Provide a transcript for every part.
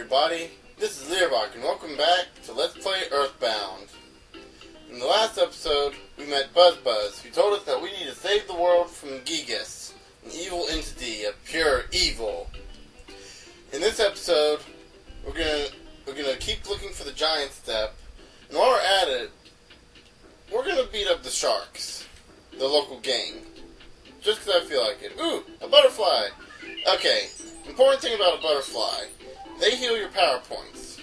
everybody, this is Learbach, and welcome back to Let's Play EarthBound. In the last episode, we met BuzzBuzz, who told us that we need to save the world from Gigas, an evil entity of pure evil. In this episode, we're gonna keep looking for the giant step, and while we're at it, we're gonna beat up the sharks, the local gang, just because I feel like it. Ooh, a butterfly! Okay, important thing about a butterfly. They heal your power points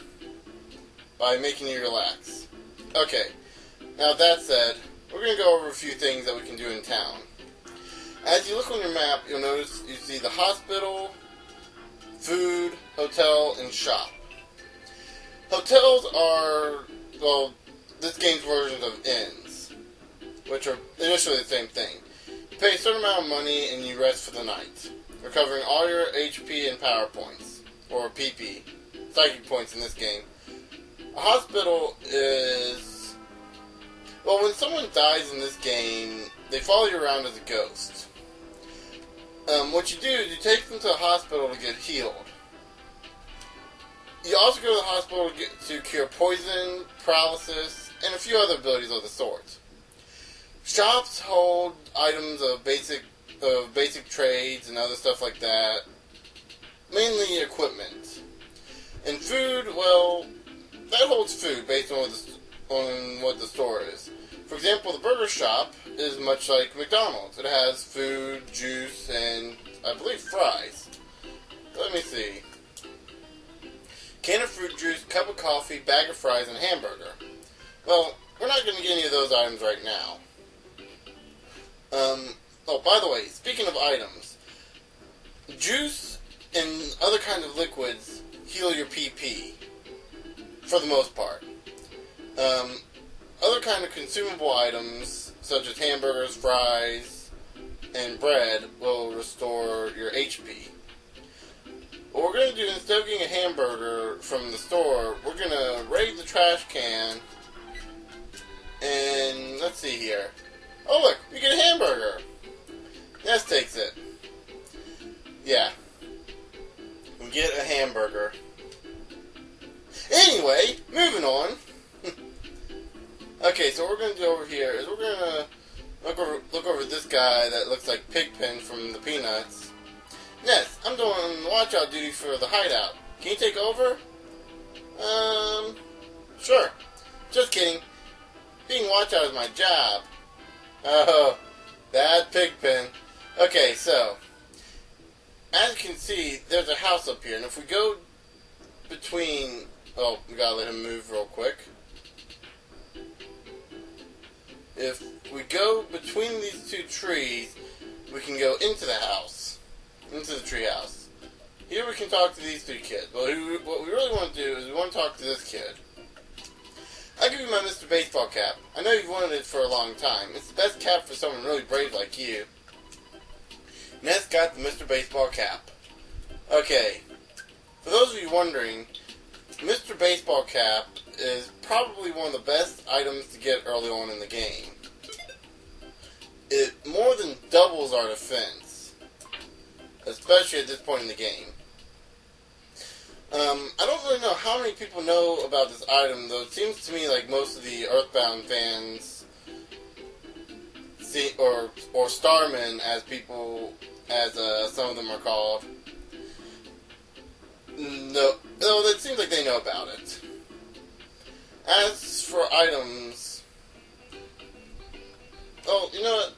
by making you relax. Okay, now that said, we're going to go over a few things that we can do in town. As you look on your map, you'll notice you see the hospital, food, hotel, and shop. Hotels are, well, this game's versions of inns, which are initially the same thing. You pay a certain amount of money and you rest for the night, recovering all your HP and power points. Or PP, psychic points in this game. A hospital is... well, when someone dies in this game, they follow you around as a ghost. What you do is you take them to the hospital to get healed. You also go to the hospital to cure poison, paralysis, and a few other abilities of the sort. Shops hold items of basic trades and other stuff like that. Mainly equipment. And food, well, that holds food based on what the store is. For example, the burger shop is much like McDonald's. It has food, juice, and I believe fries. Let me see. Can of fruit juice, cup of coffee, bag of fries, and hamburger. Well, we're not going to get any of those items right now. Oh, by the way, speaking of items, juice and other kinds of liquids heal your PP, for the most part. Other kind of consumable items, such as hamburgers, fries, and bread, will restore your HP. What we're going to do, instead of getting a hamburger from the store, we're going to raid the trash can, and let's see here. Oh look, we get a hamburger! Ness takes it. Yeah. We get a hamburger. Anyway, moving on. Okay, so what we're going to do over here is we're going to look over this guy that looks like Pigpen from the Peanuts. Ness, I'm doing watch-out duty for the hideout. Can you take over? Sure. Just kidding. Being watch-out is my job. Oh, bad Pigpen. Okay, so... as you can see, there's a house up here, and if we go between... oh, we gotta let him move real quick. If we go between these two trees, we can go into the house. Into the tree house. Here we can talk to these three kids. But what we really want to do is we want to talk to this kid. I'll give you my Mr. Baseball cap. I know you've wanted it for a long time. It's the best cap for someone really brave like you. Ness got the Mr. Baseball cap. Okay, for those of you wondering, Mr. Baseball cap is probably one of the best items to get early on in the game. It more than doubles our defense, especially at this point in the game. I don't really know how many people know about this item, though it seems to me like most of the EarthBound fans, or Starmen as some of them are called. No, it seems like they know about it. As for items, oh, you know what?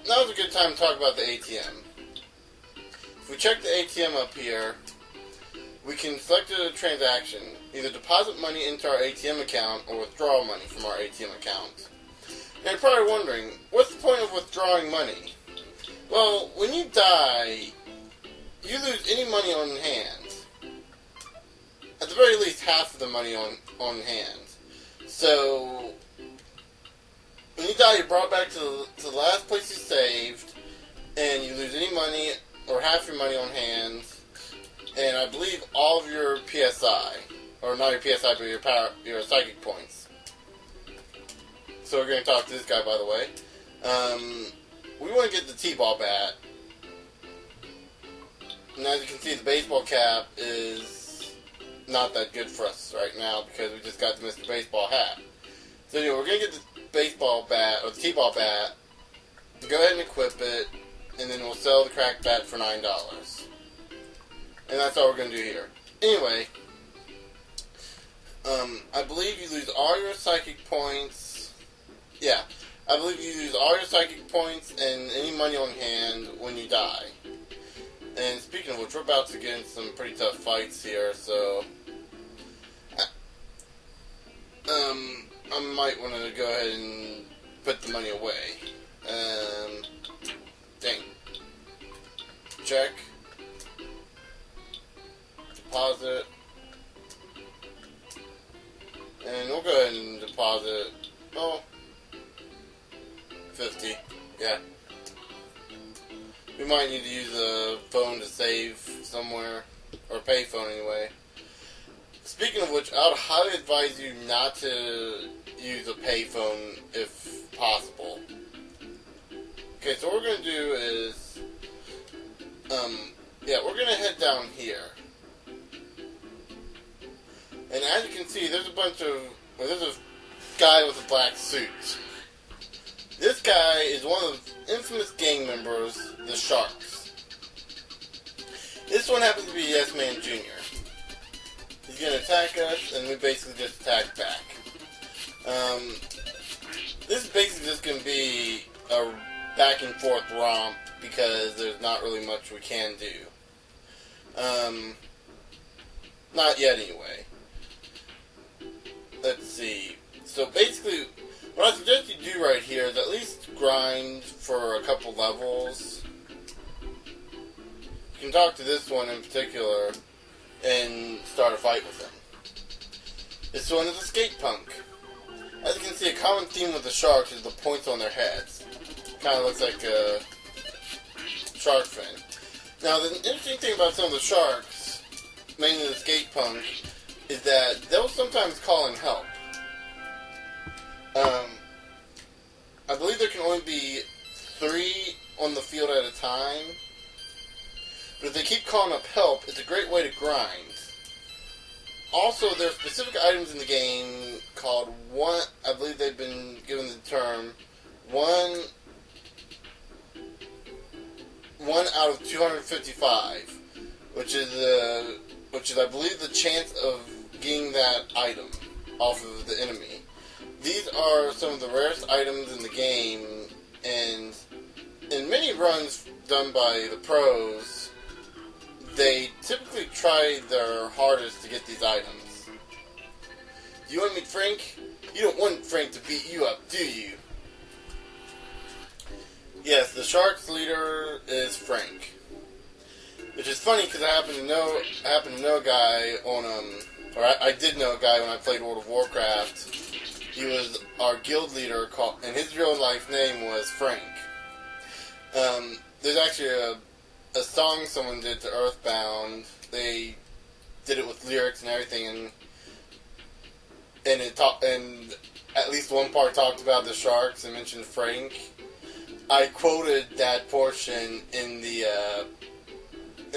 Now's a good time to talk about the ATM. If we check the ATM up here, we can select a transaction, either deposit money into our ATM account or withdraw money from our ATM account. Now you're probably wondering, what's the point of withdrawing money? Well, when you die, you lose any money on hand. At the very least, half of the money on hand. So, when you die, you're brought back to the last place you saved, and you lose any money, or half your money on hand, and I believe all of your PSI, or not your PSI, but your psychic points. So we're going to talk to this guy, by the way. We want to get the T-ball bat. And as you can see, the baseball cap is not that good for us right now because we just got the Mr. Baseball hat. So anyway, we're going to get the baseball bat, or the T-ball bat, go ahead and equip it, and then we'll sell the cracked bat for $9. And that's all we're going to do here. Anyway, I believe you lose all your psychic points. Yeah, I believe you lose all your psychic points and any money on hand when you die. And speaking of which, we're about to get into some pretty tough fights here, so I might want to go ahead and put the money away. Dang. Check. Deposit. And we'll go ahead and deposit, 50. Yeah. We might need to use a phone to save somewhere, or a pay phone anyway. Speaking of which, I would highly advise you not to use a pay phone if possible. Okay, so what we're going to do is, we're going to head down here. And as you can see, there's a guy with a black suit. This guy is one of the infamous gang members, the Sharks. This one happens to be Yes Man Jr. He's going to attack us, and we basically just attack back. This is basically just going to be a back and forth romp, because there's not really much we can do. Not yet anyway. Let's see. So basically, what I suggest you do right here is at least grind for a couple levels. You can talk to this one in particular and start a fight with him. This one is a skate punk. As you can see, a common theme with the Sharks is the points on their heads. Kind of looks like a shark fin. Now, the interesting thing about some of the Sharks, mainly the skate punk, is that they'll sometimes call in help. I believe there can only be 3 on the field at a time. But if they keep calling up help, it's a great way to grind. Also, there are specific items in the game called I believe they've been given the term, 1 out of 255, which is I believe the chance of getting that item off of the enemy. These are some of the rarest items in the game, and in many runs done by the pros, they typically try their hardest to get these items. Do you want to meet Frank? You don't want Frank to beat you up, do you? Yes, the Sharks leader is Frank. Which is funny because I happen to know a guy on I did know a guy when I played World of Warcraft. He was our guild leader, and his real life name was Frank. There's actually a song someone did to EarthBound. They did it with lyrics and everything, and at least one part talked about the Sharks and mentioned Frank. I quoted that portion in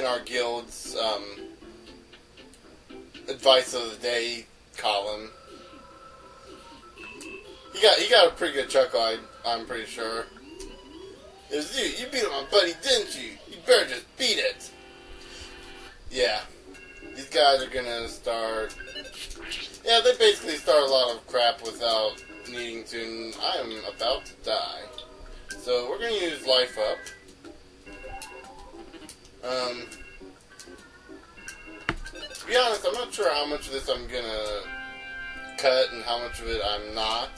our guild's advice of the day column. He got a pretty good chuckle, I'm pretty sure. It was you. You beat up my buddy, didn't you? You better just beat it. Yeah. These guys are gonna start... Yeah, they basically start a lot of crap without needing to, and I am about to die. So we're gonna use life up. To be honest, I'm not sure how much of this I'm gonna cut and how much of it I'm not.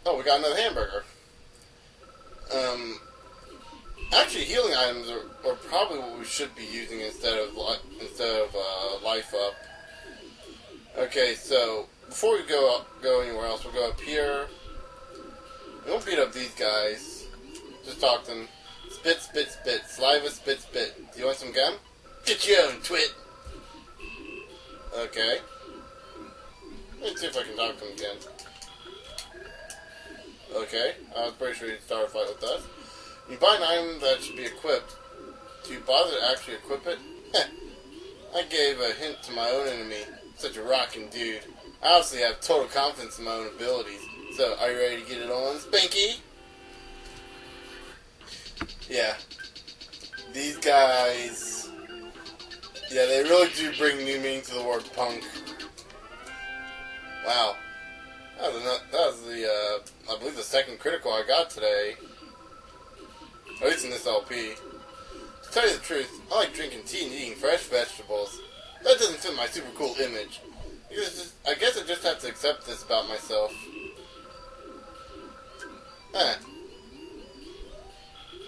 Oh, we got another hamburger. Actually, healing items are probably what we should be using instead of life up. Okay, so before we go anywhere else, we'll go up here. We won't beat up these guys. Just talk to them. Spit, spit, spit. Saliva, spit, spit. Do you want some gum? Get your own, twit. Okay. Let's see if I can talk to him again. Okay, I was pretty sure he'd start a fight with us. You buy an item that should be equipped. Do you bother to actually equip it? I gave a hint to my own enemy. Such a rockin' dude. I obviously have total confidence in my own abilities. So, are you ready to get it on, Spanky? Yeah. These guys... Yeah, they really do bring new meaning to the word punk. Wow. That was the, I believe the second critical I got today. At least in this LP. To tell you the truth, I like drinking tea and eating fresh vegetables. That doesn't fit my super cool image. I guess I just have to accept this about myself.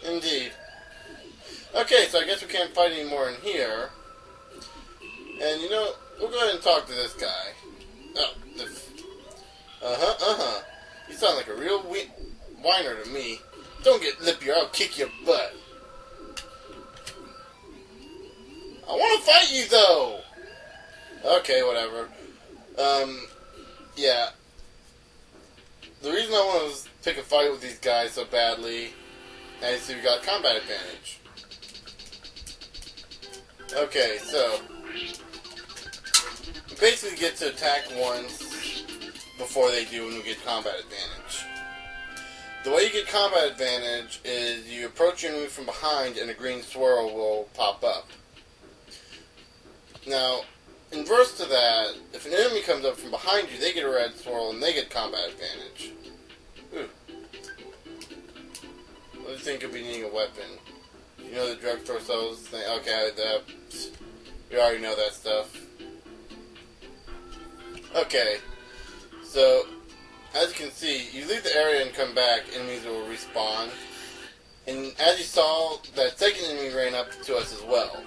Indeed. Okay, so I guess we can't fight anymore in here. And you know, we'll go ahead and talk to this guy. Oh, You sound like a real whiner to me. Don't get lippy or I'll kick your butt. I want to fight you, though! Okay, whatever. Yeah. The reason I want to pick a fight with these guys so badly, as you see, we got combat advantage. Okay, so we basically get to attack once before they do when we get combat advantage. The way you get combat advantage is you approach your enemy from behind and a green swirl will pop up. Now, inverse to that, if an enemy comes up from behind you, they get a red swirl and they get combat advantage. Ooh. What do you think of needing a weapon? You know the drugstore sells thing? Okay, you already know that stuff. Okay, so as you can see, you leave the area and come back, enemies will respawn. And as you saw, that second enemy ran up to us as well.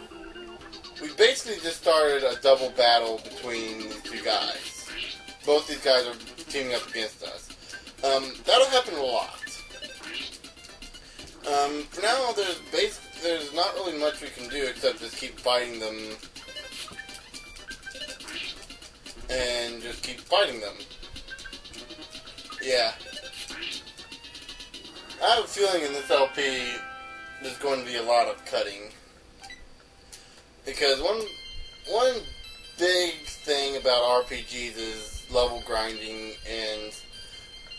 We basically just started a double battle between these two guys. Both these guys are teaming up against us. That'll happen a lot. For now, there's not really much we can do except just keep fighting them. And just keep fighting them. Yeah. I have a feeling in this LP there's going to be a lot of cutting. Because one big thing about RPGs is level grinding, and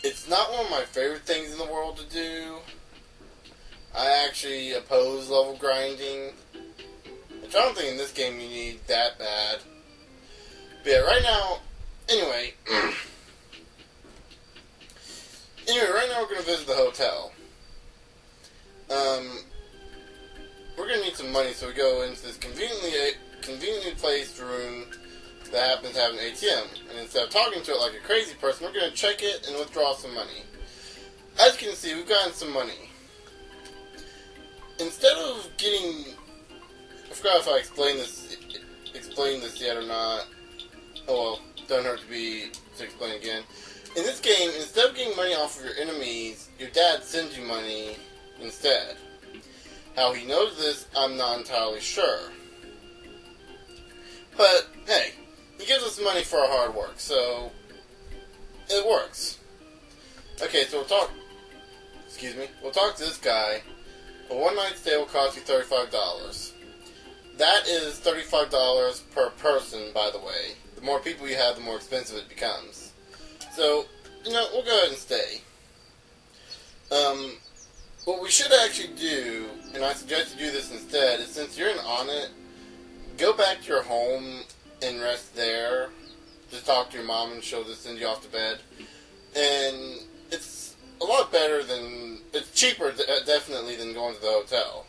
it's not one of my favorite things in the world to do. I actually oppose level grinding, which I don't think in this game you need that bad. But yeah, right now, anyway, right now we're going to visit the hotel. We're going to need some money, so we go into this conveniently placed room that happens to have an ATM. And instead of talking to it like a crazy person, we're going to check it and withdraw some money. As you can see, we've gotten some money. Instead of getting... I forgot if I explained this yet or not. Oh well, doesn't hurt to explain again. In this game, instead of getting money off of your enemies, your dad sends you money instead. How he knows this, I'm not entirely sure. But, hey, he gives us money for our hard work, so it works. Okay, so we'll talk to this guy. A one-night stay will cost you $35. That is $35 per person, by the way. The more people you have, the more expensive it becomes. So, you know, we'll go ahead and stay. What we should actually do, and I suggest you do this instead, is since you're in Onette, go back to your home and rest there. Just talk to your mom and she'll just send you off to bed. And it's a lot better than... It's cheaper, definitely, than going to the hotel.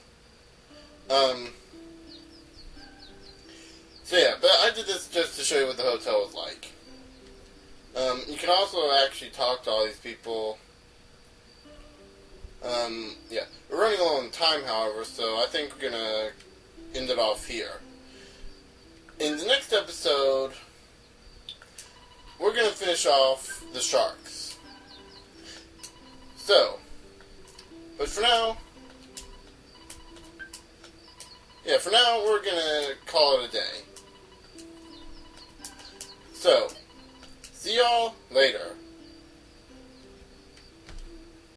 So yeah, but I did this just to show you what the hotel was like. You can also actually talk to all these people. Yeah. We're running low on time, however, so I think we're gonna end it off here. In the next episode, we're gonna finish off the sharks. So, but for now, we're gonna call it a day. So, see y'all later.